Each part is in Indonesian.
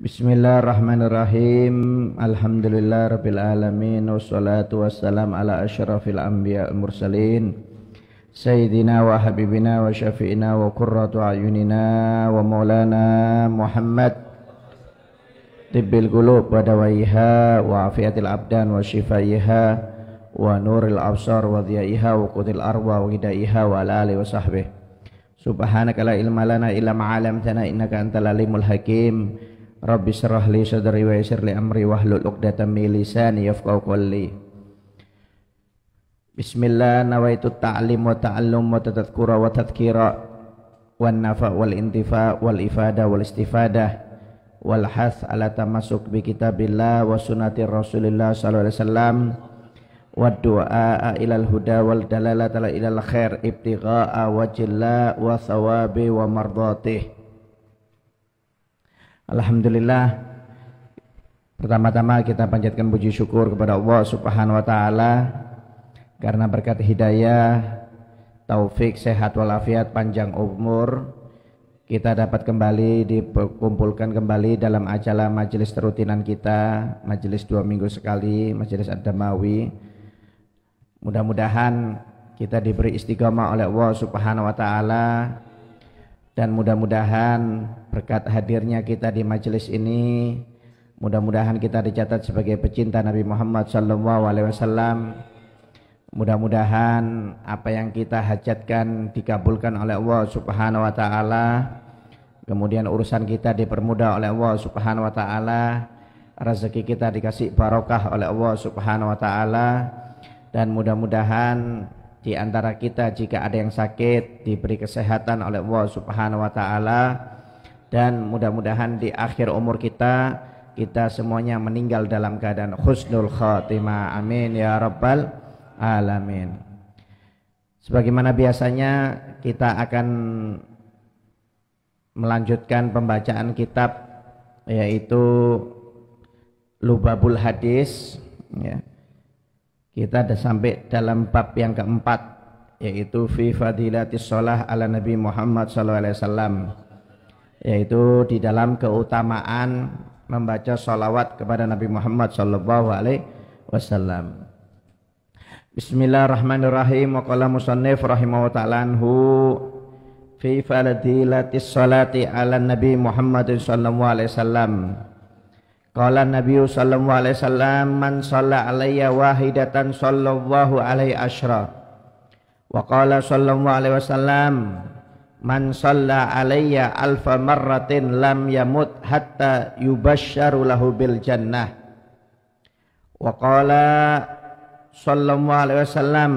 Bismillahirrahmanirrahim. Alhamdulillah rabbil alamin wassalatu wassalam ala asyrafil anbiya mursalin sayyidina wa habibina wa syafi'ina wa qurratu ayunina wa maulana Muhammad tibbil qulub wa dawaiha wa afiatil abdan wa shifaiha wa nuril absar wa dhiyaiha wa qutil arwa wa hidaiha wa ala alihi wa sahbihi. Subhanaka la ilma lana illa ma 'allamtana innaka antal alimul hakim. Rabbi syrah li sadri wa yassir li amri wahlul 'uqdatam min lisani yafqahu qawli. Bismillah, nawaitu ta'lim wa ta'allum wa tadhkura wa tadhkira wan nafa wal intifa wal ifada wal istifadah wal hath ala tamassuk bi kitabillah wa sunnati Rasulillah sallallahu alaihi wasallam wa du'a ilal huda wal dalalata ilal khair ibtigha'a wajhillah wa thawabi wa mardatih. Alhamdulillah, pertama-tama kita panjatkan puji syukur kepada Allah Subhanahu wa taala karena berkat hidayah, taufik, sehat walafiat, panjang umur kita dapat kembali dikumpulkan kembali dalam acara majelis terutinan kita, majelis 2 minggu sekali, majelis Ad-Damawi. Mudah-mudahan kita diberi istiqamah oleh Allah Subhanahu wa taala. Dan mudah-mudahan berkat hadirnya kita di majelis ini, mudah-mudahan kita dicatat sebagai pecinta Nabi Muhammad SAW. Mudah-mudahan apa yang kita hajatkan dikabulkan oleh Allah Subhanahu wa taala. Kemudian urusan kita dipermudah oleh Allah Subhanahu wa taala. Rezeki kita dikasih barokah oleh Allah Subhanahu wa taala. Dan mudah-mudahan di antara kita jika ada yang sakit diberi kesehatan oleh Allah Subhanahu wa taala, dan mudah-mudahan di akhir umur kita semuanya meninggal dalam keadaan husnul khatimah. Amin ya rabbal alamin. Sebagaimana biasanya kita akan melanjutkan pembacaan kitab yaitu Lubabul Hadis ya. Kita sudah sampai dalam bab yang keempat yaitu fi fadilatis shalah ala Nabi Muhammad SAW, yaitu di dalam keutamaan membaca sholawat kepada Nabi Muhammad SAW. Bismillahirrahmanirrahim. Wa qala musannif rahimahullah ta'ala anhu fi fadilatis sholati ala Nabi Muhammad SAW. Qala Nabi sallallahu alaihi wasallam, man shalla alayya wahidatan sallallahu alaihi asyra. Wa qala sallallahu alaihi wasallam, man shalla alayya alfa marratin lam yamut hatta yubashsharu lahu bil jannah. Wa qala sallallahu alaihi wasallam,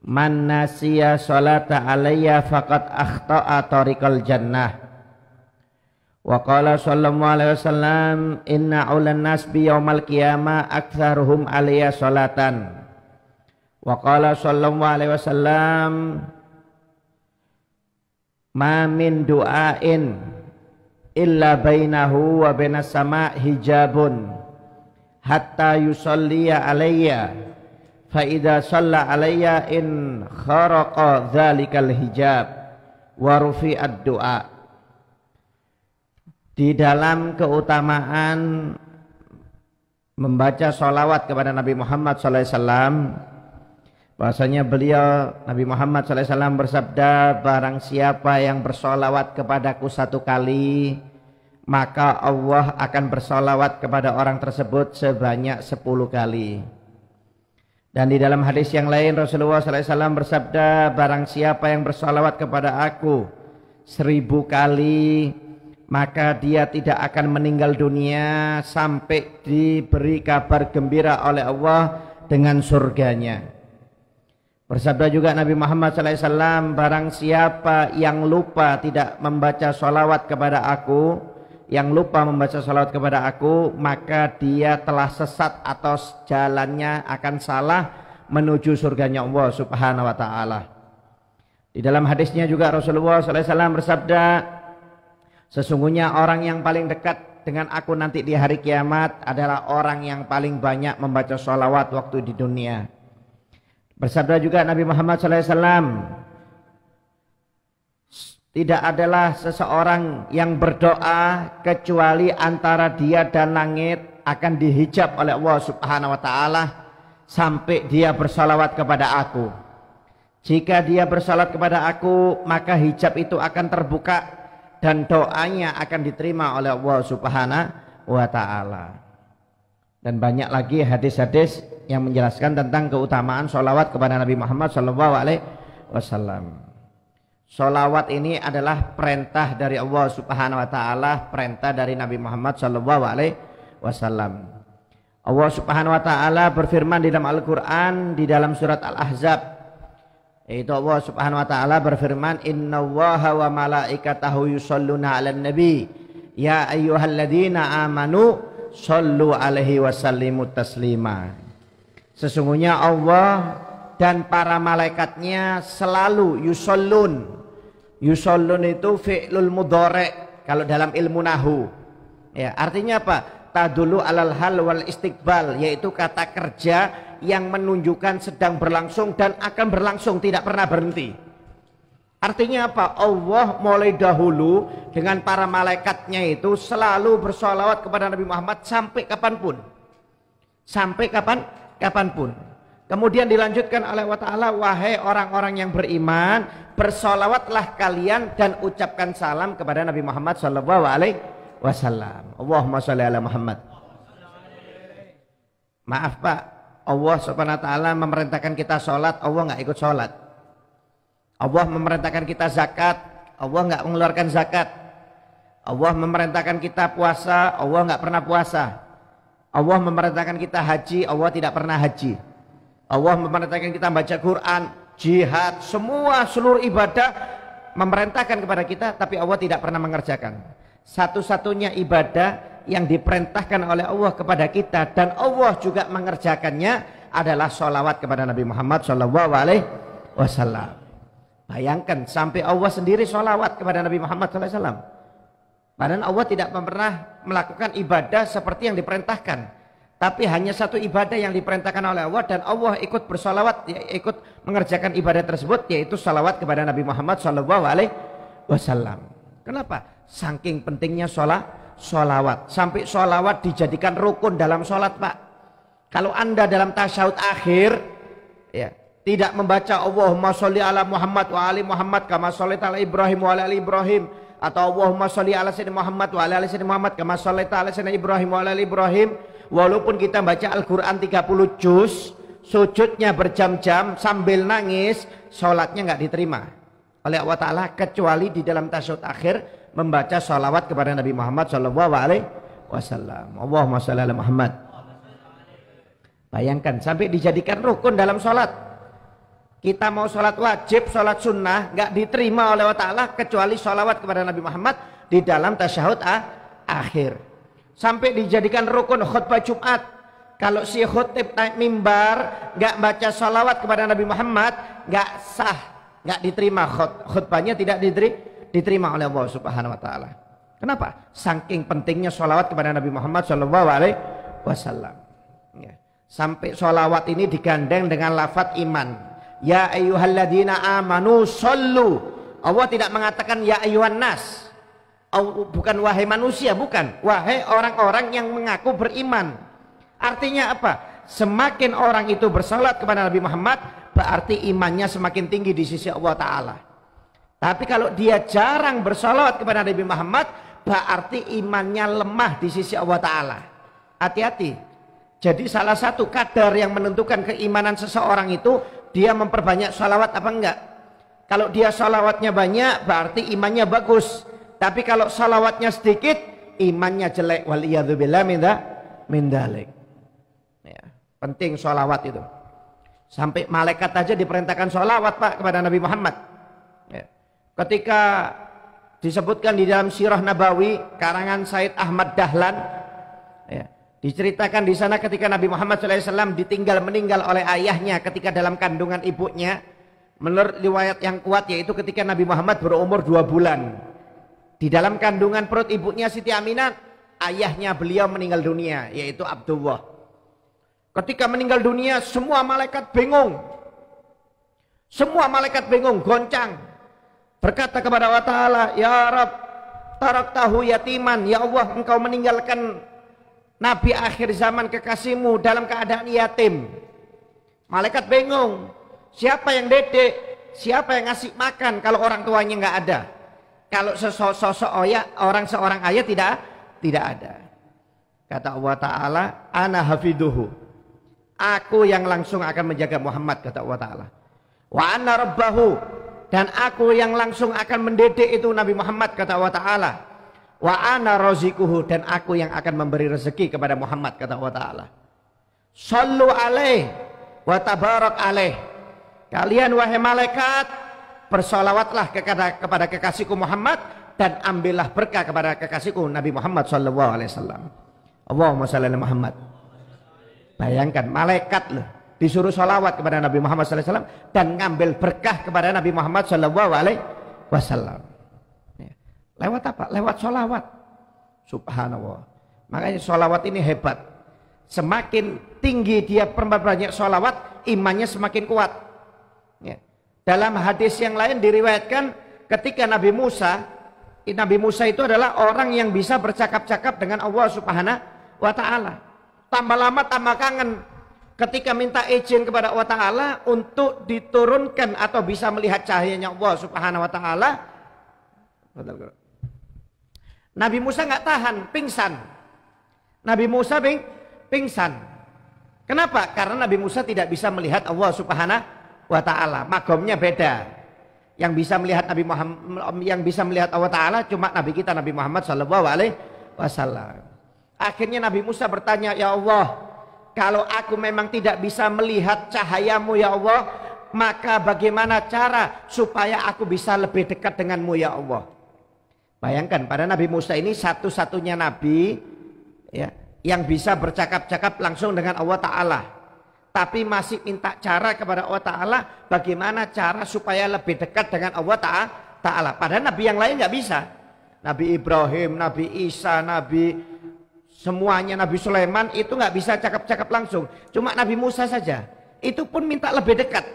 man nasiya salata alayya faqad akhta'a tariqal jannah. Wa qala sallallahu alaihi wasallam, inna ulan nas bi yaumal qiyamah aktsaruhum alayya salatan. Wa qala sallallahu alaihi wasallam, ma min du'ain illa bainahu wa bainas sama' hijabun hatta yusalliya alayya fa idza shalla alayya in kharaqa dzalikal hijab wa rufi'ad du'a. Di dalam keutamaan membaca sholawat kepada Nabi Muhammad SAW, bahasanya beliau Nabi Muhammad SAW bersabda, barang siapa yang bersholawat kepadaku 1 kali, maka Allah akan bersholawat kepada orang tersebut sebanyak 10 kali. Dan di dalam hadis yang lain Rasulullah SAW bersabda, barang siapa yang bersholawat kepada aku 1000 kali, maka dia tidak akan meninggal dunia sampai diberi kabar gembira oleh Allah dengan surganya. Bersabda juga Nabi Muhammad SAW, barang siapa yang lupa tidak membaca sholawat kepada aku, maka dia telah sesat atau jalannya akan salah menuju surganya Allah Subhanahu wa taala. Di dalam hadisnya juga Rasulullah SAW bersabda, sesungguhnya orang yang paling dekat dengan aku nanti di hari kiamat adalah orang yang paling banyak membaca sholawat waktu di dunia. Bersabda juga Nabi Muhammad SAW, Tidak adalah seseorang yang berdoa kecuali antara dia dan langit akan dihijab oleh Allah Subhanahu wa taala sampai dia bersalawat kepada aku. Jika dia bersalat kepada aku, maka hijab itu akan terbuka dan doanya akan diterima oleh Allah Subhanahu wa taala. Dan banyak lagi hadis-hadis yang menjelaskan tentang keutamaan sholawat kepada Nabi Muhammad SAW. Sholawat ini adalah perintah dari Allah Subhanahu wa taala, perintah dari Nabi Muhammad SAW. Allah Subhanahu wa taala berfirman di dalam Al-Qur'an di dalam surat Al-Ahzab, yaitu Allah Subhanahu wa taala berfirman, innallaha wa malaikatahu yusholluna 'alan nabi ya ayyuhalladzina amanu shollu 'alaihi wasallimu taslima. Sesungguhnya Allah dan para malaikatnya selalu yusollun. Yusollun itu fi'lul mudhari' kalau dalam ilmu nahu. Ya, artinya apa? Tadulu alal hal wal istiqbal, yaitu kata kerja yang menunjukkan sedang berlangsung dan akan berlangsung, tidak pernah berhenti. Artinya apa? Allah mulai dahulu dengan para malaikatnya itu selalu bersolawat kepada Nabi Muhammad sampai kapanpun. Sampai kapanpun. Kemudian dilanjutkan oleh Allah Ta'ala, wahai orang-orang yang beriman, bersolawatlah kalian dan ucapkan salam kepada Nabi Muhammad SAW. Allahumma sholli ala Muhammad. Maaf Pak, Allah Subhanahu wa taala memerintahkan kita sholat, Allah nggak ikut sholat. Allah memerintahkan kita zakat, Allah nggak mengeluarkan zakat. Allah memerintahkan kita puasa, Allah nggak pernah puasa. Allah memerintahkan kita haji, Allah tidak pernah haji. Allah memerintahkan kita baca Quran, jihad, semua seluruh ibadah memerintahkan kepada kita, tapi Allah tidak pernah mengerjakan. Satu-satunya ibadah yang diperintahkan oleh Allah kepada kita dan Allah juga mengerjakannya adalah sholawat kepada Nabi Muhammad SAW. Bayangkan sampai Allah sendiri sholawat kepada Nabi Muhammad SAW. Padahal Allah tidak pernah melakukan ibadah seperti yang diperintahkan. Tapi hanya satu ibadah yang diperintahkan oleh Allah dan Allah ikut bersolawat, ikut mengerjakan ibadah tersebut, yaitu salawat kepada Nabi Muhammad SAW. Kenapa? Saking pentingnya solawat. Sampai solawat dijadikan rukun dalam solat Pak. Kalau Anda dalam tasyahud akhir ya, tidak membaca Allahumma sholli ala Muhammad wa ali Muhammad kama shollaita ala Ibrahim wa ala ali Ibrahim, atau Allahumma sholli ala sayyidina Muhammad wa ala ali sayyidina Muhammad kama shollaita ala sayyidina Ibrahim wa ala ali Ibrahim, walaupun kita baca Al-Quran 30 juz, sujudnya berjam-jam sambil nangis, sholatnya nggak diterima oleh Allah Ta'ala kecuali di dalam tasyahud akhir membaca sholawat kepada Nabi Muhammad SAW. Allahumma sholli ala Muhammad. Bayangkan sampai dijadikan rukun dalam sholat. Kita mau sholat wajib, sholat sunnah nggak diterima oleh Allah Ta'ala kecuali sholawat kepada Nabi Muhammad di dalam tasyahud akhir. Sampai dijadikan rukun khutbah Jumat. Kalau si khutib naik mimbar nggak baca sholawat kepada Nabi Muhammad, nggak sah, nggak diterima, khutbahnya tidak diterima oleh Allah Subhanahu wa taala. Kenapa? Saking pentingnya sholawat kepada Nabi Muhammad SAW. Ya. Sampai sholawat ini digandeng dengan lafadz iman. Ya ayyuhalladzina amanu shollu. Allah tidak mengatakan ya ayyuhan nas. Bukan wahai manusia, bukan. Wahai orang-orang yang mengaku beriman. Artinya apa? Semakin orang itu bersalat kepada Nabi Muhammad, berarti imannya semakin tinggi di sisi Allah Ta'ala. Tapi kalau dia jarang bersalat kepada Nabi Muhammad, berarti imannya lemah di sisi Allah Ta'ala. Hati-hati. Jadi salah satu kadar yang menentukan keimanan seseorang itu, dia memperbanyak salawat apa enggak. Kalau dia salawatnya banyak, berarti imannya bagus. Tapi kalau salawatnya sedikit, imannya jelek. Waliyadzubillah min dzalik. Ya, penting salawat itu. Sampai malaikat aja diperintahkan salawat Pak kepada Nabi Muhammad. Ya. Ketika disebutkan di dalam Sirah Nabawi karangan Said Ahmad Dahlan, ya, diceritakan di sana ketika Nabi Muhammad SAW meninggal oleh ayahnya ketika dalam kandungan ibunya. Menurut riwayat yang kuat yaitu ketika Nabi Muhammad berumur 2 bulan. Di dalam kandungan perut ibunya Siti Aminah, ayahnya beliau meninggal dunia, yaitu Abdullah. Ketika meninggal dunia, semua malaikat bingung. Semua malaikat bingung, goncang. berkata kepada Allah Ta'ala, ya Rabb, taraktahu yatiman, ya Allah engkau meninggalkan Nabi akhir zaman kekasihmu dalam keadaan yatim. Malaikat bingung, siapa yang dedek, siapa yang ngasih makan kalau orang tuanya nggak ada, kalau seorang ayah tidak ada. Kata Allah Ta'ala, ana hafiduhu, aku yang langsung akan menjaga Muhammad, kata Allah Ta'ala. Wa anna rabbahu, dan aku yang langsung akan mendidik itu Nabi Muhammad, kata Allah Ta'ala. Wa ana rozikuhu, dan aku yang akan memberi rezeki kepada Muhammad, kata Allah Ta'ala. Sallu alaih wa tabarak alaih, kalian wahai malaikat bersolawatlah kepada kekasihku Muhammad, dan ambillah berkah kepada kekasihku Nabi Muhammad sallallahu alaihi wasallam. Allahumma shalli ala Muhammad. Bayangkan malaikat loh disuruh sholawat kepada Nabi Muhammad SAW dan ngambil berkah kepada Nabi Muhammad SAW. Lewat apa? Lewat sholawat. Subhanallah. Makanya sholawat ini hebat. Semakin tinggi dia banyak sholawat, imannya semakin kuat. Dalam hadis yang lain diriwayatkan ketika Nabi Musa itu adalah orang yang bisa bercakap-cakap dengan Allah Subhanahu wa Ta'ala. Tambah lama tambah kangen ketika minta izin kepada Allah Ta'ala untuk diturunkan atau bisa melihat cahayanya Allah Subhanahu wa Ta'ala. Nabi Musa nggak tahan, pingsan. Nabi Musa pingsan. Kenapa? Karena Nabi Musa tidak bisa melihat Allah Subhanahu wa Ta'ala. Magomnya beda. Yang bisa melihat Nabi Muhammad, yang bisa melihat Allah Ta'ala cuma Nabi kita Nabi Muhammad Sallallahu Alaihi Wasallam. Akhirnya Nabi Musa bertanya, ya Allah, kalau aku memang tidak bisa melihat cahayamu ya Allah, maka bagaimana cara supaya aku bisa lebih dekat denganmu ya Allah? Bayangkan pada Nabi Musa ini satu-satunya Nabi ya, yang bisa bercakap-cakap langsung dengan Allah Ta'ala. Tapi masih minta cara kepada Allah Ta'ala, bagaimana cara supaya lebih dekat dengan Allah Ta'ala. Padahal Nabi yang lain nggak bisa. Nabi Ibrahim, Nabi Isa, semuanya, Nabi Sulaiman itu nggak bisa cakap-cakap langsung. Cuma Nabi Musa saja, itu pun minta lebih dekat.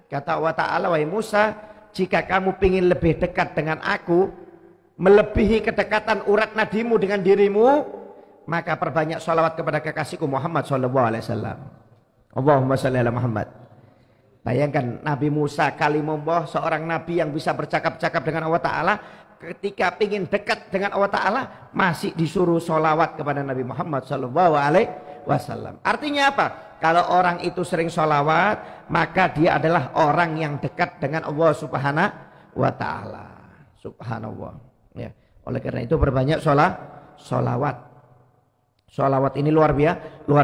Kata Allah Ta'ala, wahai Musa, jika kamu ingin lebih dekat dengan aku, melebihi kedekatan urat nadimu dengan dirimu, maka perbanyak sholawat kepada kekasihku Muhammad SAW. Allahumma shalli ala Muhammad. Bayangkan Nabi Musa kalimullah, seorang nabi yang bisa bercakap-cakap dengan Allah Ta'ala, ketika ingin dekat dengan Allah Ta'ala masih disuruh sholawat kepada Nabi Muhammad SAW. Artinya apa? Kalau orang itu sering sholawat, maka dia adalah orang yang dekat dengan Allah Subhanahu wa Ta'ala. Subhanallah ya. Oleh karena itu berbanyak sholawat. Sholawat ini luar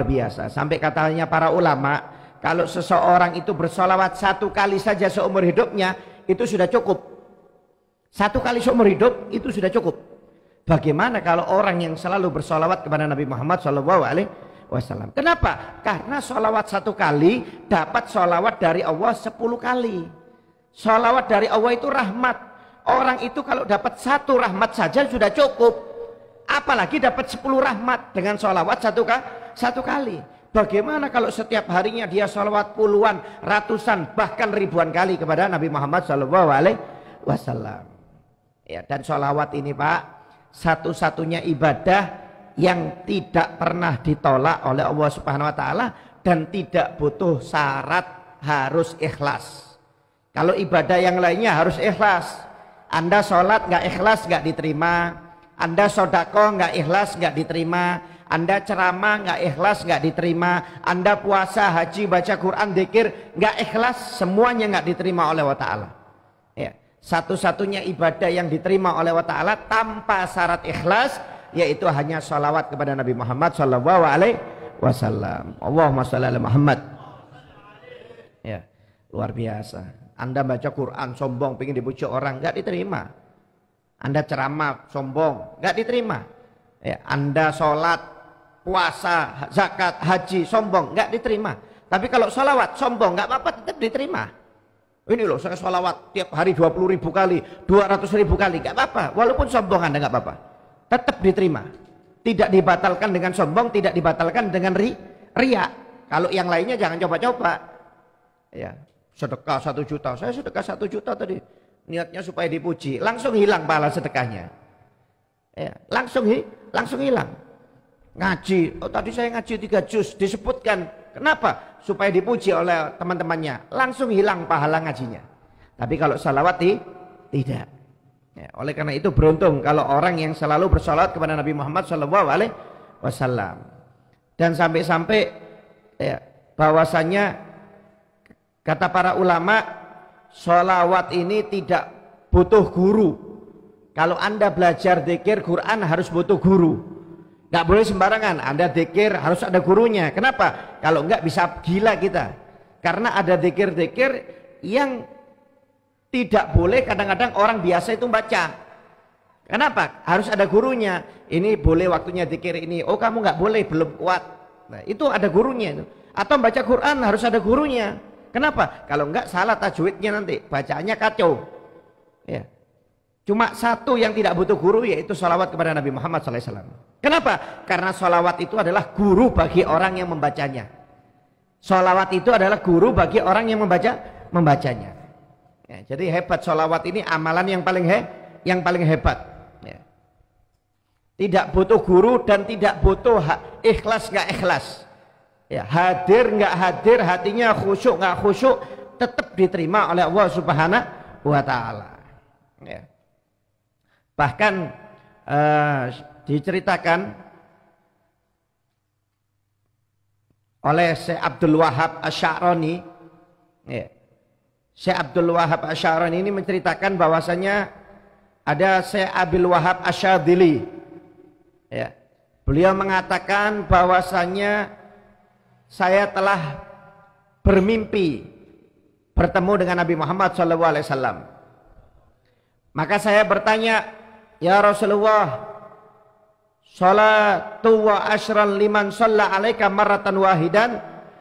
biasa. Sampai katanya para ulama, kalau seseorang itu bersolawat satu kali saja seumur hidupnya, itu sudah cukup. Satu kali seumur hidup itu sudah cukup. Bagaimana kalau orang yang selalu bersolawat kepada Nabi Muhammad SAW? Kenapa? Karena solawat satu kali dapat solawat dari Allah 10 kali. Solawat dari Allah itu rahmat. Orang itu kalau dapat satu rahmat saja sudah cukup. Apalagi dapat 10 rahmat dengan sholawat satu kali. Bagaimana kalau setiap harinya dia sholawat puluhan, ratusan, bahkan ribuan kali kepada Nabi Muhammad SAW. Ya, dan sholawat ini Pak, satu-satunya ibadah yang tidak pernah ditolak oleh Allah Subhanahu Wa Ta'ala dan tidak butuh syarat, harus ikhlas. Kalau ibadah yang lainnya harus ikhlas. Anda sholat nggak ikhlas nggak diterima. Anda sodako nggak ikhlas nggak diterima. Anda ceramah nggak ikhlas nggak diterima. Anda puasa, haji, baca Quran, dzikir nggak ikhlas, semuanya nggak diterima oleh Allah Ta'ala. Ya, satu-satunya ibadah yang diterima oleh Allah Ta'ala tanpa syarat ikhlas yaitu hanya sholawat kepada Nabi Muhammad SAW. Allahumma sholli ala Muhammad. Ya, luar biasa. Anda baca Quran sombong, pengen dipuji orang, nggak diterima. Anda ceramah sombong, nggak diterima. Ya, Anda sholat, puasa, zakat, haji, sombong, nggak diterima. Tapi kalau sholawat, sombong, nggak apa-apa, tetap diterima. Ini loh, saya sholawat tiap hari 20.000 kali, 200.000 kali, nggak apa-apa. Walaupun sombong Anda nggak apa-apa, tetap diterima. Tidak dibatalkan dengan sombong, tidak dibatalkan dengan riya. Kalau yang lainnya jangan coba-coba. Ya, sedekah 1 juta, saya sedekah 1 juta tadi. niatnya supaya dipuji, langsung hilang pahala sedekahnya. Ya, langsung hilang. Ngaji, oh tadi saya ngaji 3 juz, disebutkan. Kenapa? Supaya dipuji oleh teman-temannya. Langsung hilang pahala ngajinya. Tapi kalau salawat tidak. Ya, oleh karena itu beruntung kalau orang yang selalu bersalawat kepada Nabi Muhammad SAW. Dan sampai-sampai ya, bahwasanya kata para ulama, salawat ini tidak butuh guru. Kalau Anda belajar dzikir Quran harus butuh guru. Nggak boleh sembarangan. Anda dzikir harus ada gurunya. Kenapa? Kalau enggak bisa gila kita. Karena ada dzikir-dzikir yang tidak boleh kadang-kadang orang biasa itu baca. Kenapa? Harus ada gurunya. Ini boleh waktunya dzikir ini. Oh kamu nggak boleh, belum kuat. Nah itu ada gurunya itu. Atau baca Quran harus ada gurunya. Kenapa? Kalau enggak salah tajwidnya nanti. Bacaannya kacau. Ya. Cuma satu yang tidak butuh guru yaitu sholawat kepada Nabi Muhammad SAW. Kenapa? Karena sholawat itu adalah guru bagi orang yang membacanya. Sholawat itu adalah guru bagi orang yang membacanya. Ya, jadi hebat sholawat ini amalan yang paling hebat. Ya. Tidak butuh guru dan tidak butuh ikhlas nggak ikhlas. Ya, hadir nggak hadir, hatinya khusyuk nggak khusyuk, tetap diterima oleh Allah Subhanahu wa Ta'ala. Ya. Bahkan diceritakan oleh Syekh Abdul Wahab Asy'arani, ya. Syekh Abdul Wahab Asy'arani ini menceritakan bahwasanya ada Syekh Abdul Wahab Asyadzili, ya. Beliau mengatakan bahwasanya saya telah bermimpi bertemu dengan Nabi Muhammad SAW. Maka saya bertanya, ya Rasulullah, sholatu wa asyran liman shalla alaika marratan wahidan,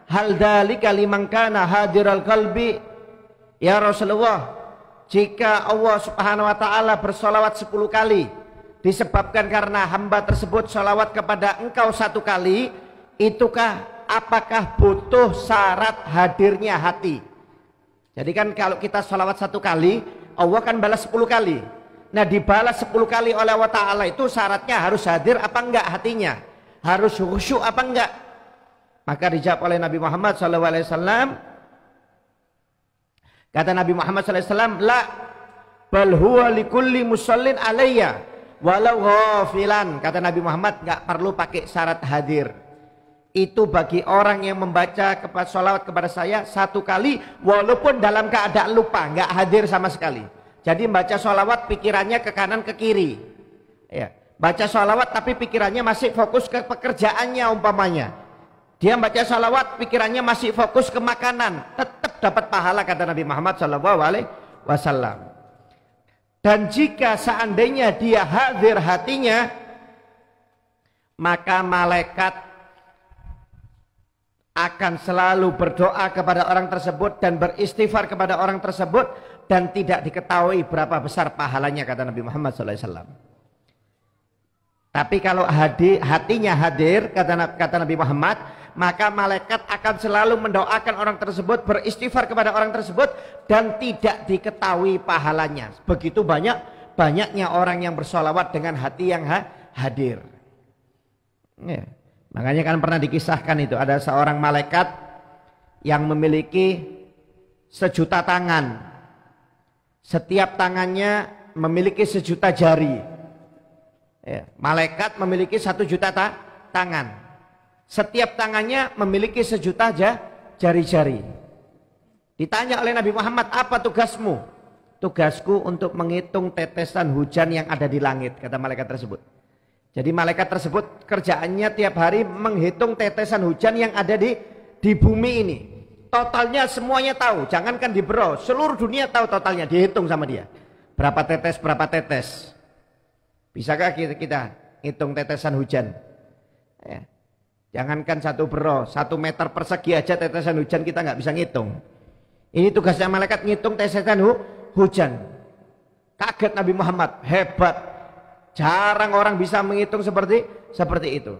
hal dalika liman kana hadiral qalbi. Ya Rasulullah, jika Allah Subhanahu wa Ta'ala bersolawat 10 kali disebabkan karena hamba tersebut solawat kepada engkau 1 kali, itukah apakah butuh syarat hadirnya hati? Jadi kan kalau kita solawat 1 kali, Allah kan balas 10 kali. Nah dibalas 10 kali oleh Allah Ta'ala itu syaratnya harus hadir apa enggak hatinya, harus khusyuk apa enggak. Maka dijawab oleh Nabi Muhammad SAW, kata Nabi Muhammad SAW, la bal huwa likulli musallin alayya walau ghafilan. Kata Nabi Muhammad, enggak perlu pakai syarat hadir. Itu bagi orang yang membaca sholawat kepada saya 1 kali walaupun dalam keadaan lupa, enggak hadir sama sekali. Jadi baca sholawat pikirannya ke kanan ke kiri, ya. Baca sholawat tapi pikirannya masih fokus ke pekerjaannya umpamanya. Dia baca sholawat pikirannya masih fokus ke makanan, tetap dapat pahala kata Nabi Muhammad SAW. Dan jika seandainya dia hadir hatinya, maka malaikat akan selalu berdoa kepada orang tersebut dan beristighfar kepada orang tersebut, dan tidak diketahui berapa besar pahalanya kata Nabi Muhammad SAW. Tapi kalau hatinya hadir kata Nabi Muhammad, maka malaikat akan selalu mendoakan orang tersebut, beristighfar kepada orang tersebut, dan tidak diketahui pahalanya. Begitu banyaknya orang yang bersolawat dengan hati yang hadir. Ya. Makanya kan pernah dikisahkan itu ada seorang malaikat yang memiliki 1.000.000 tangan. Setiap tangannya memiliki 1.000.000 jari. Ya, malaikat memiliki 1.000.000 tangan. Setiap tangannya memiliki 1.000.000 jari-jari. Ditanya oleh Nabi Muhammad, apa tugasmu? Tugasku untuk menghitung tetesan hujan yang ada di langit, kata malaikat tersebut. Jadi malaikat tersebut kerjaannya tiap hari menghitung tetesan hujan yang ada di bumi ini. Totalnya semuanya tahu, jangankan di Bro, seluruh dunia tahu totalnya, dihitung sama dia. Berapa tetes. Bisakah kita hitung tetesan hujan? Ya. Jangankan 1 Bro, 1 meter persegi aja tetesan hujan kita nggak bisa ngitung. Ini tugasnya malaikat ngitung tetesan hujan. Kaget Nabi Muhammad, hebat. Jarang orang bisa menghitung seperti itu.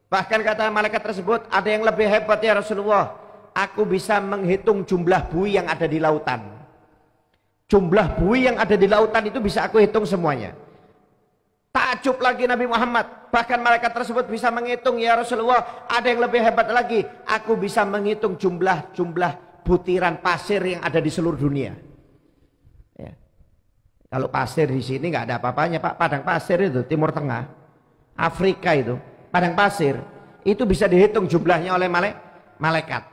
Bahkan kata malaikat tersebut, ada yang lebih hebat ya Rasulullah. Aku bisa menghitung jumlah buih yang ada di lautan. Jumlah buih yang ada di lautan itu bisa aku hitung semuanya. Takjub lagi Nabi Muhammad. Bahkan malaikat tersebut bisa menghitung, ya Rasulullah, ada yang lebih hebat lagi. Aku bisa menghitung jumlah butiran pasir yang ada di seluruh dunia. Ya. Kalau pasir di sini nggak ada apa-apanya, Pak. Padang pasir itu Timur Tengah, Afrika itu, padang pasir itu bisa dihitung jumlahnya oleh malaikat.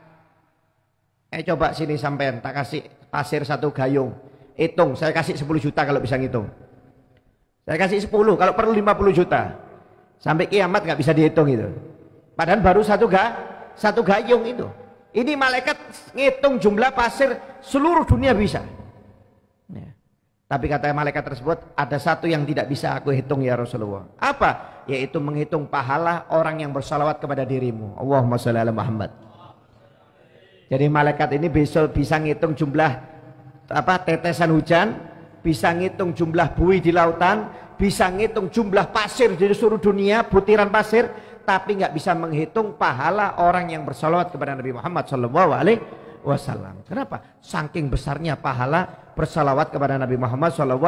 Coba sini sampean, tak kasih pasir 1 gayung. Hitung, saya kasih 10 juta kalau bisa ngitung. Saya kasih 10, kalau perlu 50 juta. Sampai kiamat nggak bisa dihitung itu. Padahal baru satu gayung itu. Ini malaikat ngitung jumlah pasir seluruh dunia bisa. Ya. Tapi kata malaikat tersebut, ada satu yang tidak bisa aku hitung ya Rasulullah. Apa? Yaitu menghitung pahala orang yang bersalawat kepada dirimu. Allahumma sholli ala Muhammad. Jadi malaikat ini bisa ngitung jumlah tetesan hujan, bisa ngitung jumlah buih di lautan, bisa ngitung jumlah pasir di seluruh dunia, butiran pasir, tapi nggak bisa menghitung pahala orang yang bersalawat kepada Nabi Muhammad SAW. Kenapa? Saking besarnya pahala bersalawat kepada Nabi Muhammad SAW.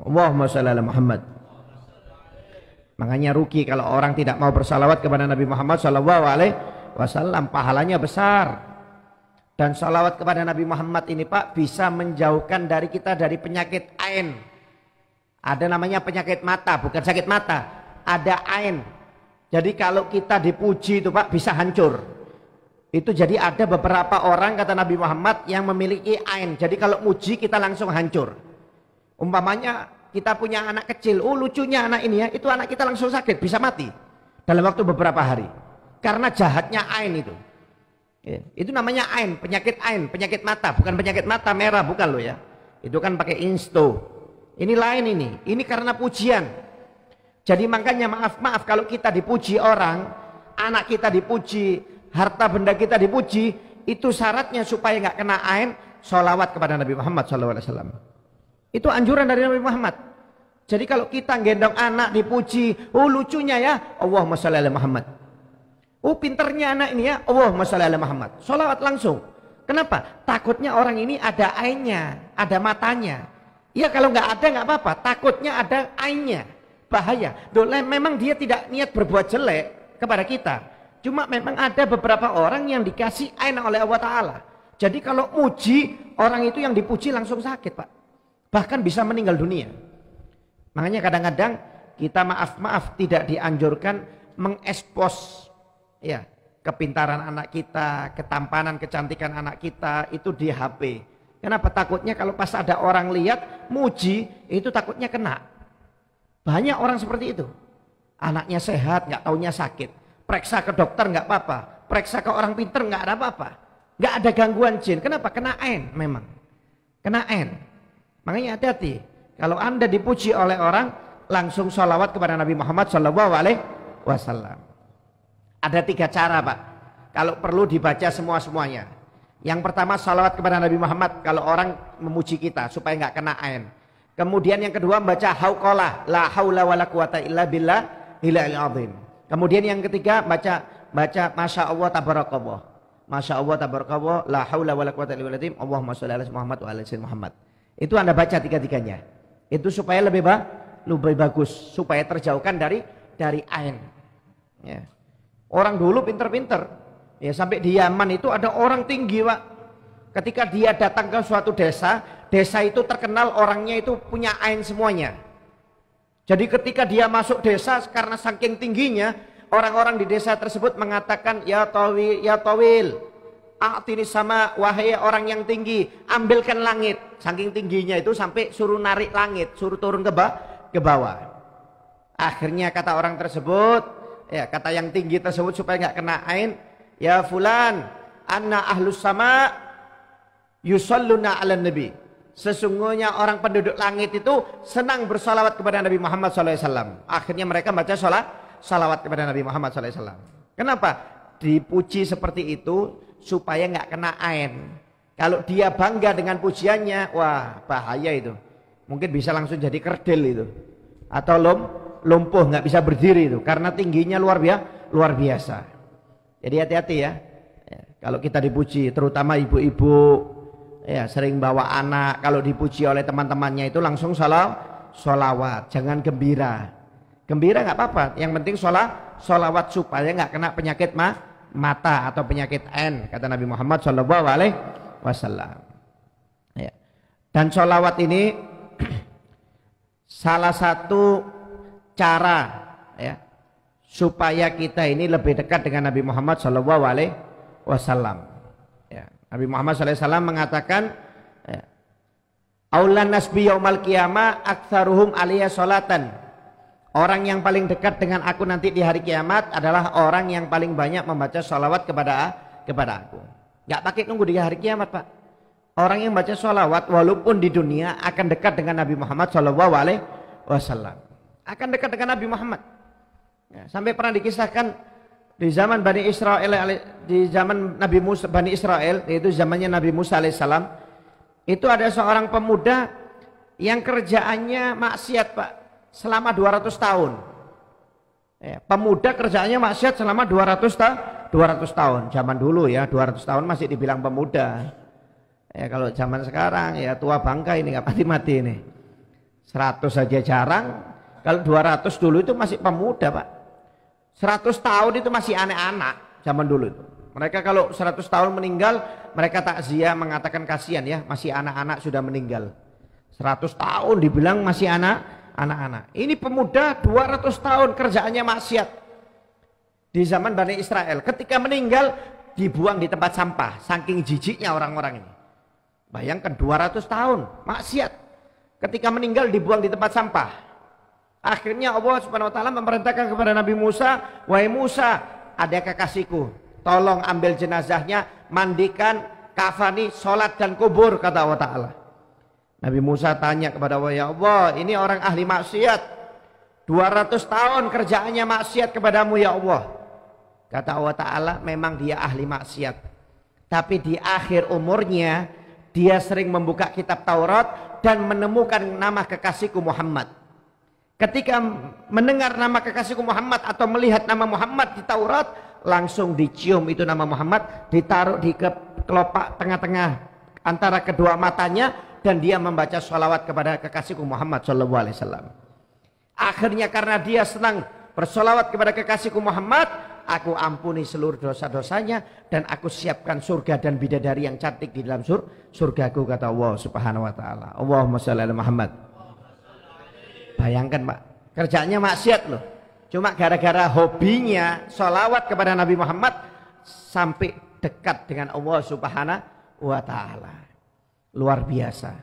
Allahumma sholli ala Muhammad. Makanya rugi kalau orang tidak mau bersalawat kepada Nabi Muhammad SAW. Pahalanya besar. Dan salawat kepada Nabi Muhammad ini Pak bisa menjauhkan dari kita dari penyakit ain. Ada namanya penyakit mata, bukan sakit mata, ada ain. Jadi kalau kita dipuji itu Pak bisa hancur. Itu jadi ada beberapa orang kata Nabi Muhammad yang memiliki ain. Jadi kalau muji kita langsung hancur. Umpamanya kita punya anak kecil, lucunya anak ini ya, itu anak kita langsung sakit, bisa mati dalam waktu beberapa hari. Karena jahatnya ain itu. Ya, itu namanya ain, penyakit mata, bukan penyakit mata merah, bukan loh ya. Itu kan pakai insto. Ini lain ini karena pujian. Jadi makanya maaf kalau kita dipuji orang, anak kita dipuji, harta benda kita dipuji, itu syaratnya supaya nggak kena ain, sholawat kepada Nabi Muhammad SAW. Itu anjuran dari Nabi Muhammad. Jadi kalau kita gendong anak dipuji, lucunya ya, Allahumma sholli ala Muhammad. Pinternya anak ini ya, Allahumma sholli ala Muhammad. Sholawat langsung. Kenapa? Takutnya orang ini ada ainnya, ada matanya. Ya kalau nggak ada nggak apa-apa. Takutnya ada ainnya, bahaya. Memang dia tidak niat berbuat jelek kepada kita. Cuma memang ada beberapa orang yang dikasih ain oleh Allah Ta'ala. Jadi kalau muji, orang itu yang dipuji langsung sakit Pak. Bahkan bisa meninggal dunia. Makanya kadang-kadang kita maaf tidak dianjurkan mengekspos ya, kepintaran anak kita, ketampanan, kecantikan anak kita itu di HP. Kenapa? Takutnya kalau pas ada orang lihat muji itu takutnya kena. Banyak orang seperti itu. Anaknya sehat, nggak taunya sakit. Periksa ke dokter nggak apa-apa. Periksa ke orang pinter nggak ada apa-apa. Nggak ada gangguan jin. Kenapa? Kena ain memang. Kena ain. Makanya hati-hati. Kalau Anda dipuji oleh orang, langsung sholawat kepada Nabi Muhammad SAW. Ada 3 cara Pak. Kalau perlu dibaca semuanya. Yang pertama sholawat kepada Nabi Muhammad kalau orang memuji kita supaya nggak kena ain. Kemudian yang kedua membaca hauqalah la haula wala quwata illa billah ilal azim. Kemudian yang ketiga baca masya Allah tabarakallah. Masya Allah tabarakallah la haula wala quwata illa billah. Allahumma sholli ala Muhammad wa ala Muhammad. Itu Anda baca 3-tiganya. Itu supaya lebih bagus, supaya terjauhkan dari ain. Ya. Orang dulu pinter-pinter. Ya sampai di Yaman itu ada orang tinggi Pak. Ketika dia datang ke suatu desa itu terkenal orangnya itu punya ain semuanya. Jadi ketika dia masuk desa karena saking tingginya, orang-orang di desa tersebut mengatakan ya tawil, a'tini sama, wahai orang yang tinggi, ambilkan langit. Saking tingginya itu sampai suruh narik langit, suruh turun ke bawah. Akhirnya kata orang tersebut, ya kata yang tinggi tersebut supaya nggak kena ain, ya fulan, anna ahlus sama yusalluna ala nabi. Sesungguhnya orang penduduk langit itu senang bersalawat kepada Nabi Muhammad SAW. Akhirnya mereka baca salawat kepada Nabi Muhammad SAW. Kenapa? Dipuji seperti itu supaya nggak kena ain. Kalau dia bangga dengan pujiannya, wah bahaya itu. Mungkin bisa langsung jadi kerdil itu. Atau lumpuh, nggak bisa berdiri itu. Karena tingginya luar biasa. Jadi hati-hati ya. Kalau kita dipuji, terutama ibu-ibu, Ya, sering bawa anak, kalau dipuji oleh teman-temannya itu langsung sholawat, jangan gembira. Gembira nggak apa-apa, yang penting sholawat supaya nggak kena penyakit mata atau penyakit ain, kata Nabi Muhammad SAW. Ya. Dan sholawat ini salah satu cara ya supaya kita ini lebih dekat dengan Nabi Muhammad SAW. Ya. Nabi Muhammad SAW mengatakan, ya, aulan nasbi yaumal qiyamah aktsaruhum alaiya sholatan. Orang yang paling dekat dengan aku nanti di hari kiamat adalah orang yang paling banyak membaca sholawat kepada aku. Gak pakai nunggu di hari kiamat, Pak. Orang yang baca sholawat walaupun di dunia akan dekat dengan Nabi Muhammad SAW. Akan dekat dengan Nabi Muhammad. Ya, sampai pernah dikisahkan di zaman Bani Israel, di zaman Nabi Musa, Bani Israel, yaitu zamannya Nabi Musa alaihissalam, itu ada seorang pemuda yang kerjaannya maksiat, Pak, selama 200 tahun. Ya, pemuda kerjaannya maksiat selama 200 tahun. Zaman dulu ya, 200 tahun masih dibilang pemuda. Ya, kalau zaman sekarang ya tua bangka ini, nggak mati-mati ini. 100 saja jarang, kalau 200 dulu itu masih pemuda, Pak. 100 tahun itu masih anak-anak zaman dulu itu. Mereka kalau 100 tahun meninggal, mereka takziah mengatakan kasihan ya, masih anak-anak sudah meninggal. 100 tahun dibilang masih anak-anak. Ini pemuda 200 tahun kerjaannya maksiat. Di zaman Bani Israel, ketika meninggal dibuang di tempat sampah, saking jijiknya orang-orang ini. Bayangkan 200 tahun maksiat. Ketika meninggal dibuang di tempat sampah. Akhirnya Allah Subhanahu wa taala memerintahkan kepada Nabi Musa, "Wahai Musa, ada kekasihku, tolong ambil jenazahnya, mandikan, kafani, sholat dan kubur," kata Allah Ta'ala. Nabi Musa tanya kepada Allah, "Ya Allah, ini orang ahli maksiat, 200 tahun kerjaannya maksiat kepadamu ya Allah." Kata Allah Ta'ala, memang dia ahli maksiat, tapi di akhir umurnya dia sering membuka kitab Taurat dan menemukan nama kekasihku Muhammad. Ketika mendengar nama kekasihku Muhammad atau melihat nama Muhammad di Taurat, langsung dicium itu nama Muhammad, ditaruh di kelopak tengah-tengah antara kedua matanya, dan dia membaca sholawat kepada kekasihku Muhammad SAW. Akhirnya karena dia senang bersolawat kepada kekasihku Muhammad, aku ampuni seluruh dosa-dosanya dan aku siapkan surga dan bidadari yang cantik di dalam surgaku, kata Allah Subhanahu wa taala. Allahumma shalli ala Muhammad. Bayangkan, Pak, kerjaannya maksiat loh. Cuma gara-gara hobinya sholawat kepada Nabi Muhammad sampai dekat dengan Allah Subhanahu wa taala. Luar biasa.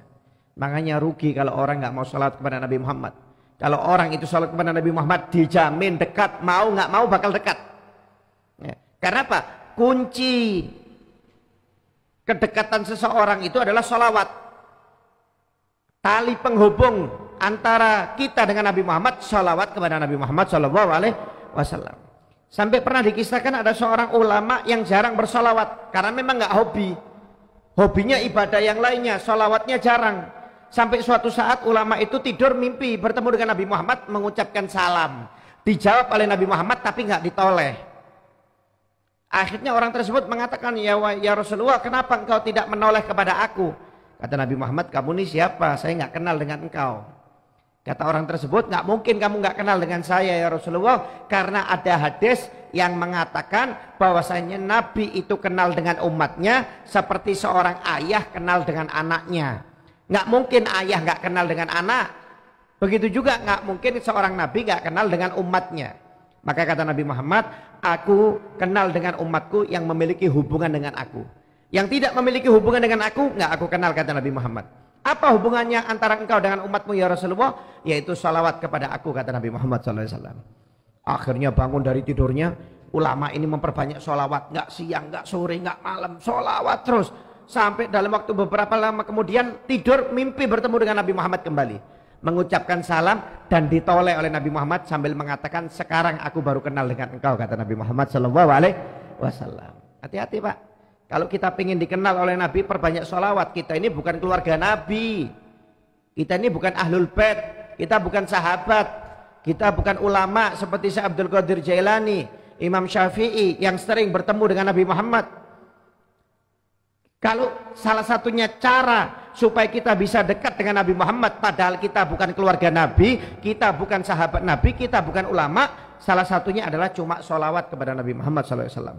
Makanya rugi kalau orang nggak mau sholawat kepada Nabi Muhammad. Kalau orang itu sholawat kepada Nabi Muhammad, dijamin dekat, mau nggak mau bakal dekat. Ya. Karena apa? Kunci kedekatan seseorang itu adalah sholawat. Tali penghubung antara kita dengan Nabi Muhammad, sholawat kepada Nabi Muhammad SAW. Sampai pernah dikisahkan ada seorang ulama yang jarang bersolawat karena memang nggak hobi. Hobinya ibadah yang lainnya, sholawatnya jarang. Sampai suatu saat ulama itu tidur mimpi bertemu dengan Nabi Muhammad, mengucapkan salam. Dijawab oleh Nabi Muhammad tapi nggak ditoleh. Akhirnya orang tersebut mengatakan, ya Rasulullah, kenapa engkau tidak menoleh kepada aku? Kata Nabi Muhammad, kamu ini siapa? Saya nggak kenal dengan engkau. Kata orang tersebut, nggak mungkin kamu nggak kenal dengan saya ya Rasulullah, karena ada hadis yang mengatakan bahwasanya Nabi itu kenal dengan umatnya seperti seorang ayah kenal dengan anaknya. Nggak mungkin ayah nggak kenal dengan anak. Begitu juga nggak mungkin seorang Nabi nggak kenal dengan umatnya. Maka kata Nabi Muhammad, aku kenal dengan umatku yang memiliki hubungan dengan aku. Yang tidak memiliki hubungan dengan aku, nggak aku kenal, kata Nabi Muhammad. Apa hubungannya antara engkau dengan umatmu ya Rasulullah? Yaitu salawat kepada aku, kata Nabi Muhammad SAW. Akhirnya bangun dari tidurnya, ulama ini memperbanyak sholawat. Nggak siang, nggak sore, nggak malam, sholawat terus. Sampai dalam waktu beberapa lama kemudian tidur, mimpi bertemu dengan Nabi Muhammad kembali. Mengucapkan salam dan ditoleh oleh Nabi Muhammad sambil mengatakan, sekarang aku baru kenal dengan engkau, kata Nabi Muhammad SAW. Hati-hati Pak. Kalau kita ingin dikenal oleh Nabi, perbanyak sholawat. Kita ini bukan keluarga Nabi. Kita ini bukan ahlul bait. Kita bukan sahabat. Kita bukan ulama seperti Syekh Abdul Qadir Jailani, Imam Syafi'i yang sering bertemu dengan Nabi Muhammad. Kalau salah satunya cara supaya kita bisa dekat dengan Nabi Muhammad, padahal kita bukan keluarga Nabi, kita bukan sahabat Nabi, kita bukan ulama, salah satunya adalah cuma sholawat kepada Nabi Muhammad SAW.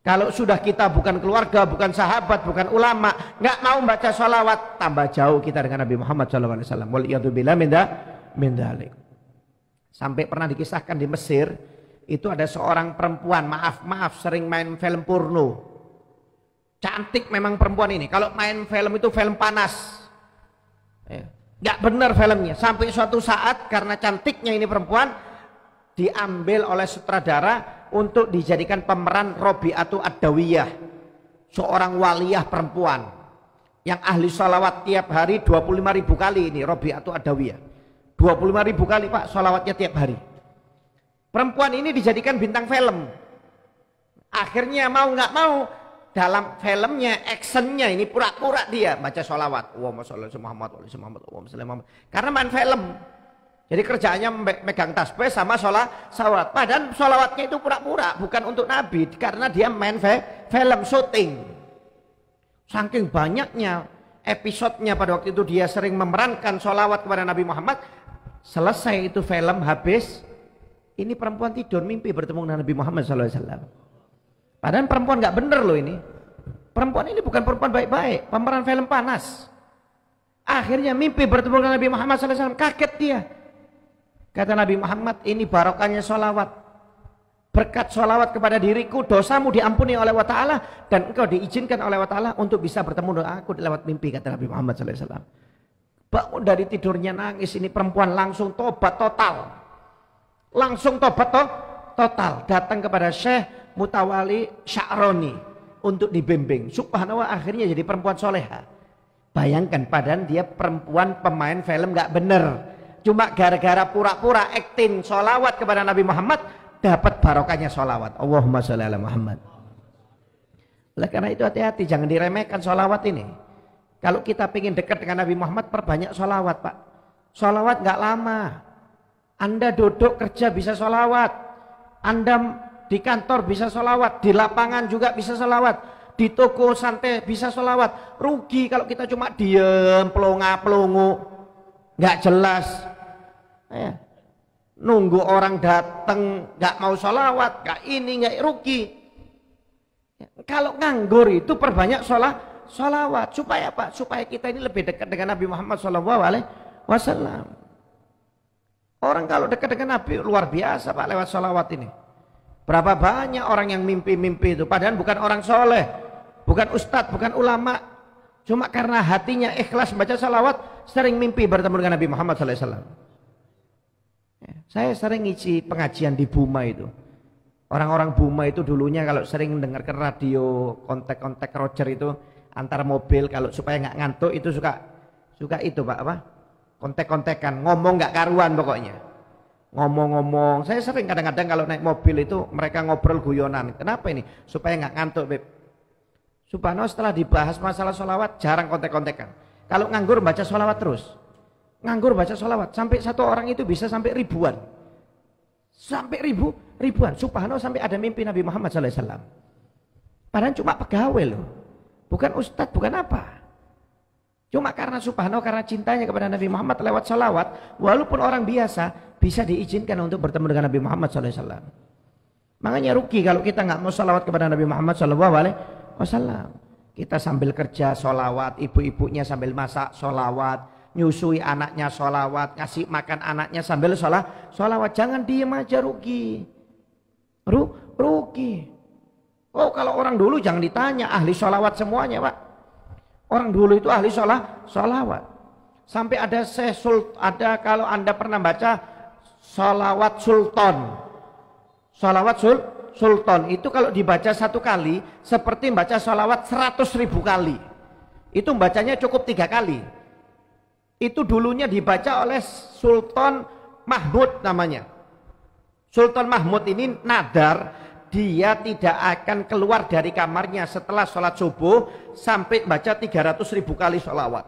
Kalau sudah kita bukan keluarga, bukan sahabat, bukan ulama, nggak mau baca sholawat, tambah jauh kita dengan Nabi Muhammad SAW. Waliyadzubillah min dzalik. Sampai pernah dikisahkan di Mesir, itu ada seorang perempuan, maaf sering main film porno. Cantik memang perempuan ini. Kalau main film itu film panas. Nggak benar filmnya. Sampai suatu saat karena cantiknya ini perempuan diambil oleh sutradara untuk dijadikan pemeran Robi'atu Ad-Dawiyah. Seorang waliyah perempuan yang ahli sholawat tiap hari 25.000 kali ini Robi'atu Ad-Dawiyah. 25.000 kali Pak sholawatnya tiap hari. Perempuan ini dijadikan bintang film. Akhirnya mau nggak mau dalam filmnya, actionnya ini pura-pura dia baca sholawat. Allahumma sholli ala Muhammad, Allahumma sholli ala Muhammad. Karena main film. Jadi kerjaannya megang tasbih sama sholawat. Padahal sholawatnya itu pura-pura, bukan untuk Nabi. Karena dia main film syuting. Saking banyaknya episodenya pada waktu itu dia sering memerankan sholawat kepada Nabi Muhammad. Selesai itu film habis, ini perempuan tidur mimpi bertemu dengan Nabi Muhammad SAW. Padahal perempuan nggak bener loh ini. Perempuan ini bukan perempuan baik-baik, pemeran film panas. Akhirnya mimpi bertemu dengan Nabi Muhammad SAW, kaget dia. Kata Nabi Muhammad, ini barokahnya sholawat. Berkat sholawat kepada diriku, dosamu diampuni oleh Allah Ta'ala, dan engkau diizinkan oleh Allah Ta'ala untuk bisa bertemu dengan aku lewat mimpi, kata Nabi Muhammad SAW. Bangun dari tidurnya nangis, ini perempuan langsung tobat total. Langsung tobat total. Datang kepada Syekh Mutawali Sya'roni untuk dibimbing. Subhanallah, akhirnya jadi perempuan soleha. Bayangkan, padahal dia perempuan pemain film gak bener. Cuma gara-gara pura-pura acting sholawat kepada Nabi Muhammad, dapat barokahnya sholawat. Allahumma sholli ala Muhammad. Oleh karena itu hati-hati, jangan diremehkan sholawat ini. Kalau kita ingin dekat dengan Nabi Muhammad, perbanyak sholawat Pak. Sholawat gak lama. Anda duduk kerja bisa sholawat. Anda di kantor bisa sholawat, di lapangan juga bisa sholawat, di toko santai bisa sholawat. Rugi kalau kita cuma diem, pelongo, nggak jelas. Nunggu orang datang, nggak mau sholawat, nggak ini, nggak rugi. Kalau nganggur itu perbanyak sholawat. Supaya apa? Supaya kita ini lebih dekat dengan Nabi Muhammad SAW. Orang kalau dekat dengan Nabi luar biasa Pak lewat sholawat ini. Berapa banyak orang yang mimpi-mimpi itu, padahal bukan orang soleh, bukan ustadz, bukan ulama, cuma karena hatinya ikhlas baca salawat, sering mimpi bertemu dengan Nabi Muhammad SAW. Saya sering ngisi pengajian di Buma itu. Orang-orang Buma itu dulunya kalau sering mendengarkan radio, kontak-kontak Roger itu antar mobil, kalau supaya nggak ngantuk itu suka itu Pak apa? Kontak-kontekan, ngomong nggak karuan pokoknya. Ngomong-ngomong, saya sering kadang-kadang kalau naik mobil itu mereka ngobrol guyonan. Kenapa ini? Supaya nggak ngantuk, Beb. Subhanallah, setelah dibahas masalah sholawat jarang kontek-kontekan. Kalau nganggur baca sholawat terus. Nganggur baca sholawat sampai satu orang itu bisa sampai ribuan. Sampai ribuan. Subhanallah, sampai ada mimpi Nabi Muhammad SAW. Padahal cuma pegawai loh. Bukan ustadz, bukan apa. Cuma karena subhanallah, karena cintanya kepada Nabi Muhammad lewat sholawat, walaupun orang biasa bisa diizinkan untuk bertemu dengan Nabi Muhammad SAW. Makanya rugi kalau kita nggak mau sholawat kepada Nabi Muhammad SAW. Kita sambil kerja sholawat, ibu-ibunya sambil masak sholawat, nyusui anaknya sholawat, ngasih makan anaknya sambil sholawat. Jangan diem aja, rugi. Rugi. Oh, kalau orang dulu jangan ditanya, ahli sholawat semuanya Pak. Orang dulu itu ahli sholawat. Sampai ada kalau Anda pernah baca sholawat sultan. Sholawat sultan itu kalau dibaca satu kali seperti membaca sholawat 100.000 kali. Itu bacanya cukup 3 kali. Itu dulunya dibaca oleh Sultan Mahmud namanya. Sultan Mahmud ini nadar, dia tidak akan keluar dari kamarnya setelah sholat subuh sampai baca 300.000 kali sholawat.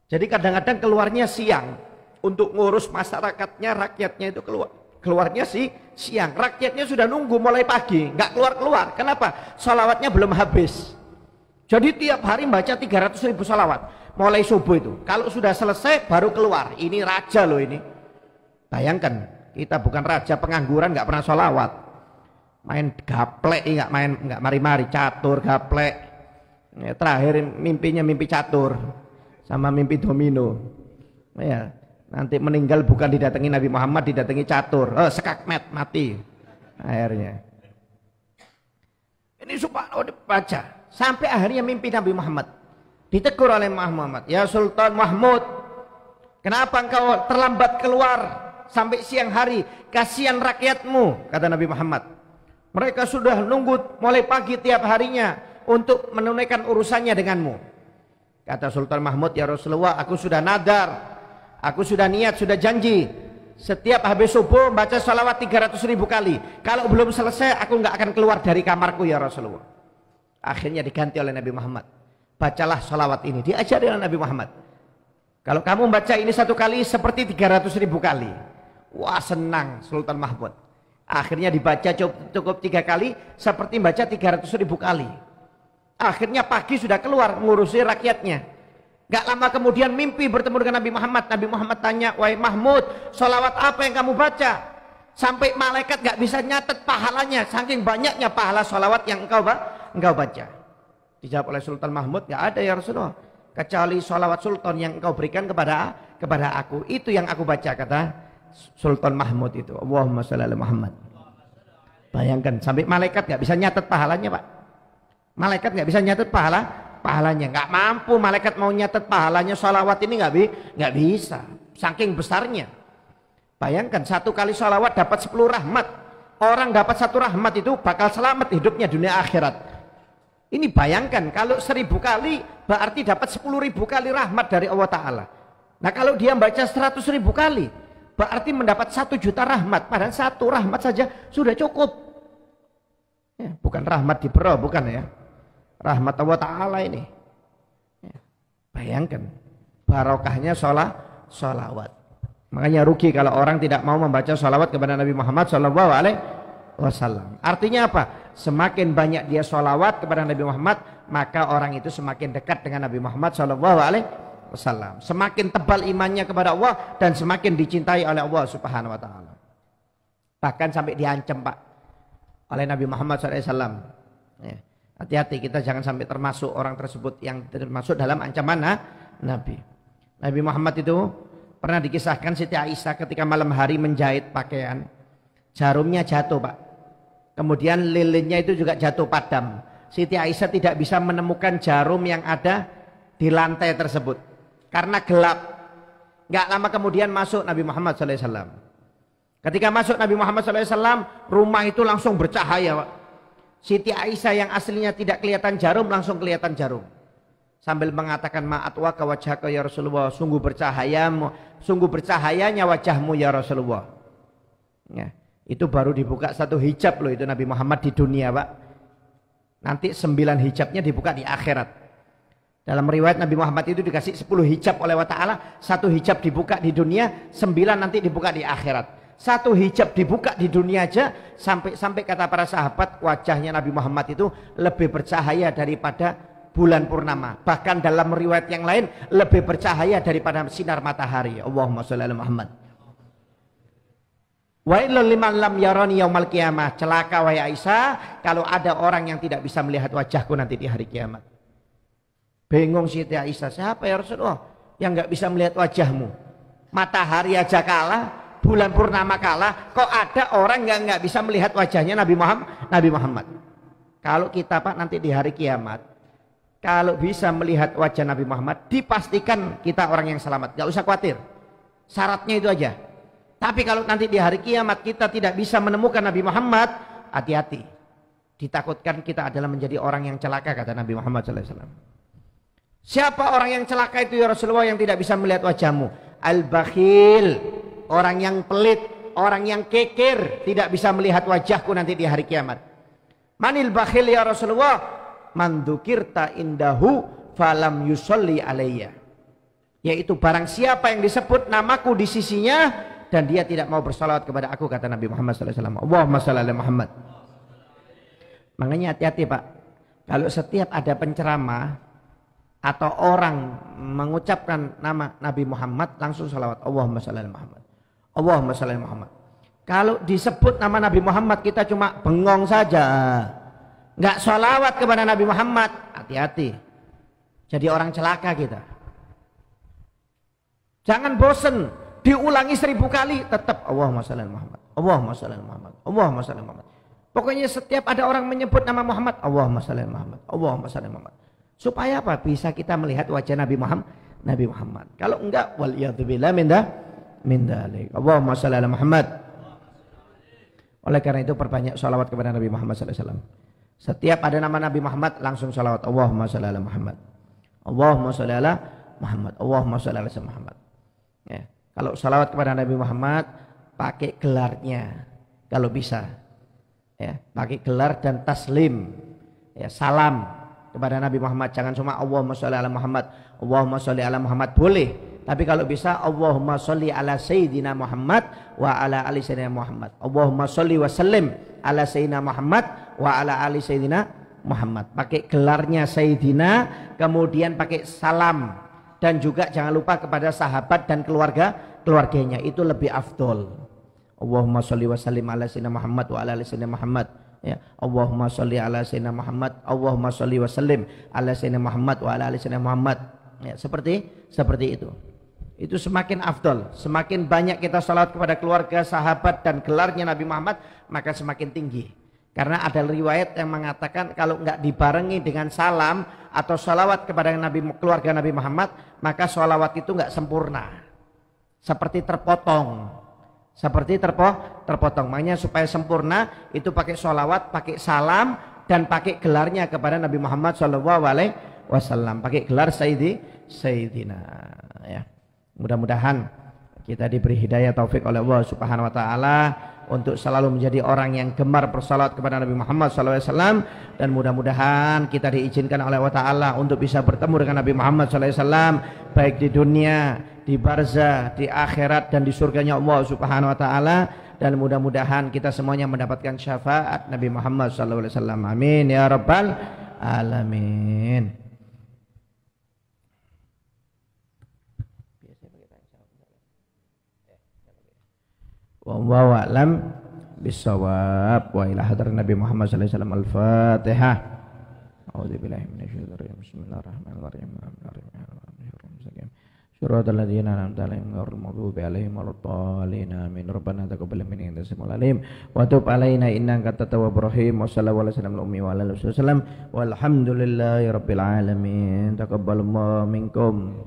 Jadi kadang-kadang keluarnya siang untuk ngurus masyarakatnya, rakyatnya itu keluarnya siang. Rakyatnya sudah nunggu mulai pagi, nggak keluar. Kenapa? Sholawatnya belum habis. Jadi tiap hari baca 300.000 salawat. Mulai subuh itu. Kalau sudah selesai baru keluar. Ini raja loh ini. Bayangkan, kita bukan raja pengangguran, nggak pernah salawat. Main gaplek, nggak mari-mari, catur, gaplek. Ya, terakhir mimpinya mimpi catur sama mimpi domino. Ya, nanti meninggal bukan didatangi Nabi Muhammad, didatangi catur. Sekakmet mati. Akhirnya. Ini subhanallah dibaca sampai akhirnya mimpi Nabi Muhammad. Ditegur oleh Muhammad, "Ya Sultan Mahmud, kenapa engkau terlambat keluar sampai siang hari? Kasihan rakyatmu," kata Nabi Muhammad. "Mereka sudah nunggu mulai pagi tiap harinya untuk menunaikan urusannya denganmu." Kata Sultan Mahmud, "Ya Rasulullah, aku sudah nadar, aku sudah niat, sudah janji. Setiap habis subuh baca salawat 300.000 kali. Kalau belum selesai aku nggak akan keluar dari kamarku ya Rasulullah." Akhirnya diganti oleh Nabi Muhammad. Bacalah salawat ini. Diajari oleh Nabi Muhammad. Kalau kamu baca ini satu kali seperti 300.000 kali. Wah, senang Sultan Mahmud. Akhirnya dibaca cukup 3 kali seperti baca 300.000 kali. Akhirnya pagi sudah keluar ngurusi rakyatnya. Gak lama kemudian mimpi bertemu dengan Nabi Muhammad. Nabi Muhammad tanya, "Wahai Mahmud, salawat apa yang kamu baca? Sampai malaikat gak bisa nyatet pahalanya, saking banyaknya pahala salawat yang engkau baca." Dijawab oleh Sultan Mahmud, "Gak ada ya Rasulullah, kecuali salawat Sultan yang engkau berikan kepada aku. Itu yang aku baca," kata Sultan Mahmud itu. Allahumma sholli ala Muhammad. Bayangkan, sampai malaikat gak bisa nyatet pahalanya, Pak. Malaikat gak bisa nyatet pahalanya, nggak mampu malaikat mau nyatet pahalanya salawat ini nggak bisa, saking besarnya. Bayangkan, satu kali salawat dapat 10 rahmat. Orang dapat 1 rahmat itu bakal selamat hidupnya dunia akhirat. Ini bayangkan, kalau 1000 kali berarti dapat 10.000 kali rahmat dari Allah Ta'ala. Nah kalau dia baca 100.000 kali berarti mendapat 1 juta rahmat. Padahal 1 rahmat saja sudah cukup ya, bukan rahmat di bro, bukan ya, rahmat Allah Ta'ala ini ya. Bayangkan barokahnya sholawat. Makanya rugi kalau orang tidak mau membaca sholawat kepada Nabi Muhammad SAW. Artinya apa? Semakin banyak dia sholawat kepada Nabi Muhammad, maka orang itu semakin dekat dengan Nabi Muhammad SAW. Semakin tebal imannya kepada Allah dan semakin dicintai oleh Allah Subhanahu Wa Taala. Bahkan sampai diancam, Pak, oleh Nabi Muhammad SAW. Ya. Hati-hati kita jangan sampai termasuk orang tersebut yang termasuk dalam ancaman Nabi. Nabi Muhammad itu pernah dikisahkan Siti Aisyah ketika malam hari menjahit pakaian, jarumnya jatuh, Pak. Kemudian lilinnya itu juga jatuh padam. Siti Aisyah tidak bisa menemukan jarum yang ada di lantai tersebut karena gelap. Gak lama kemudian masuk Nabi Muhammad SAW. Ketika masuk Nabi Muhammad SAW, rumah itu langsung bercahaya, Pak. Siti Aisyah yang aslinya tidak kelihatan jarum langsung kelihatan jarum. Sambil mengatakan, "Ma'at wa wajhaka ya Rasulullah, sungguh bercahayanya wajahmu ya Rasulullah." Ya. Itu baru dibuka 1 hijab loh itu Nabi Muhammad di dunia, Pak. Nanti 9 hijabnya dibuka di akhirat. Dalam riwayat Nabi Muhammad itu dikasih 10 hijab oleh Allah Ta'ala. 1 hijab dibuka di dunia, 9 nanti dibuka di akhirat. 1 hijab dibuka di dunia aja, sampai kata para sahabat, wajahnya Nabi Muhammad itu lebih bercahaya daripada bulan purnama. Bahkan dalam riwayat yang lain lebih bercahaya daripada sinar matahari. Allahumma sholli ala Muhammad. Wailul liman lam yarani yaumal qiyamah. Celaka wahai Aisyah kalau ada orang yang tidak bisa melihat wajahku nanti di hari kiamat. Bingung Siti Aisyah, siapa ya Rasulullah yang nggak bisa melihat wajahmu? Matahari aja kalah, bulan purnama kalah, kok ada orang yang nggak bisa melihat wajahnya Nabi Muhammad. Kalau kita, Pak, nanti di hari kiamat, kalau bisa melihat wajah Nabi Muhammad, dipastikan kita orang yang selamat, nggak usah khawatir. Syaratnya itu aja. Tapi kalau nanti di hari kiamat kita tidak bisa menemukan Nabi Muhammad, hati-hati. Ditakutkan kita adalah menjadi orang yang celaka, kata Nabi Muhammad SAW. Siapa orang yang celaka itu ya Rasulullah yang tidak bisa melihat wajahmu? Al-bakhil, orang yang pelit, orang yang kekir, tidak bisa melihat wajahku nanti di hari kiamat. Manil bakhil ya Rasulullah? Man dzukirta indahu falam yusolli alayya. Yaitu barang siapa yang disebut namaku di sisinya dan dia tidak mau bersalawat kepada aku, kata Nabi Muhammad SAW. Allahumma sholli ala Muhammad. Makanya hati-hati, Pak. Kalau setiap ada penceramah atau orang mengucapkan nama Nabi Muhammad langsung salawat Allahumma shalli ala Muhammad. Allahumma shalli ala Muhammad. Kalau disebut nama Nabi Muhammad kita cuma bengong saja, nggak salawat kepada Nabi Muhammad, hati-hati. Jadi orang celaka kita. Jangan bosen, diulangi 1000 kali tetap Allahumma shalli ala Muhammad. Allahumma shalli ala Muhammad. Allahumma shalli ala Muhammad. Pokoknya setiap ada orang menyebut nama Muhammad, Allahumma shalli ala Muhammad. Allahumma shalli ala Muhammad. Supaya apa? Bisa kita melihat wajah Nabi Muhammad. Nabi Muhammad. Kalau enggak, waliyadzubillah min dzalik. Allahumma shalli ala Muhammad. Oleh karena itu perbanyak salawat kepada Nabi Muhammad SAW. Setiap ada nama Nabi Muhammad langsung salawat Allahumma shalli ala Muhammad. Allahumma shalli ala Muhammad. Allahumma shalli ala Muhammad. Ya. Kalau salawat kepada Nabi Muhammad pakai gelarnya kalau bisa. Ya, pakai gelar dan taslim. Ya, salam kepada Nabi Muhammad, jangan cuma Allahumma sholli ala Muhammad, Allahumma sholli ala Muhammad boleh, tapi kalau bisa Allahumma sholli ala Sayyidina Muhammad wa ala ali Sayyidina Muhammad, Allahumma sholli wa sallim ala Sayyidina Muhammad wa ala ali Sayyidina Muhammad. Pakai gelarnya Sayyidina, kemudian pakai salam, dan juga jangan lupa kepada sahabat dan keluarganya, itu lebih afdol. Allahumma sholli wa sallim ala Sayyidina Muhammad wa ala ali Sayyidina Muhammad. Ya, Allahumma sholli ala Sayyidina Muhammad, Allahumma sholli wa sallim ala Sayyidina Muhammad wa ala ali Sayyidina Muhammad. Ya, seperti itu. Itu semakin afdol, semakin banyak kita salat kepada keluarga, sahabat dan gelarnya Nabi Muhammad, maka semakin tinggi. Karena ada riwayat yang mengatakan kalau enggak dibarengi dengan salam atau salawat kepada keluarga Nabi Muhammad, maka salawat itu enggak sempurna. Seperti terpotong. Terpotong. Makanya supaya sempurna itu pakai sholawat, pakai salam, dan pakai gelarnya kepada Nabi Muhammad SAW. Pakai gelar Sayyidina. Ya. Mudah-mudahan kita diberi hidayah taufik oleh Allah Subhanahu Wa Taala untuk selalu menjadi orang yang gemar bersalawat kepada Nabi Muhammad SAW, dan mudah-mudahan kita diizinkan oleh Allah Taala untuk bisa bertemu dengan Nabi Muhammad SAW baik di dunia, di barzah, di akhirat, dan di surganya Allah Subhanahu Wa Taala, dan mudah-mudahan kita semuanya mendapatkan syafaat Nabi Muhammad SAW. Amin ya rabbal alamin. Wallahu a'lam bissawab. Wa ila hadrat Nabi Muhammad sallallahu alaihi wasallam. Al-Fatihah. A'udzubillahi minasyaitonir rajim. Bismillahirrahmanirrahim. Shiratal ladzina an'amta 'alaihim ghairil maghdubi 'alaihim waladdallin. Amin. Rabbana taqabbal minna innaka samiul 'alim wa tub 'alaina innaka antat tawwabur rahim. Wa sallallahu alaihi wasallam ummi wa ala alihi wasallam. Walhamdulillahi rabbil alamin. Taqabbalallahu minkum.